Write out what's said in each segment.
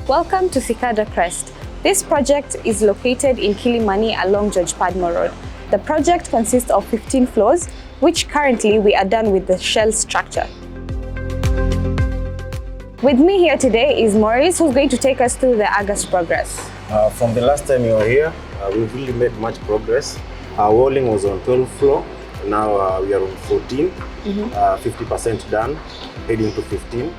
Welcome to Cicada Crest. This project is located in Kilimani along George Padmore Road. The project consists of 15 floors, which currently we are done with the shell structure. With me here today is Maurice, who's going to take us through the August progress. From the last time you were here, we've really made much progress. Our walling was on 12th floor. Now we are on 14, 50% done, heading to 15.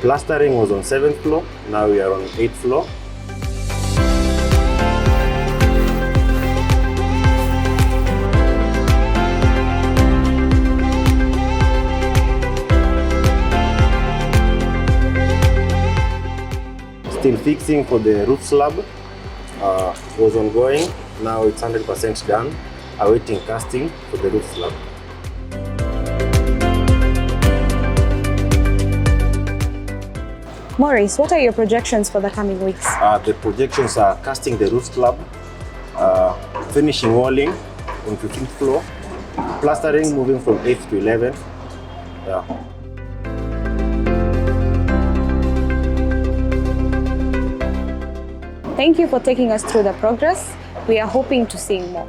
Plastering was on 7th floor. Now we are on 8th floor. Still fixing for the roof slab, was ongoing. Now it's 100% done, awaiting casting for the roof slab. Maurice, what are your projections for the coming weeks? The projections are casting the roof slab, finishing walling on 15th floor, plastering moving from 8th to 11th. Thank you for taking us through the progress. We are hoping to see more.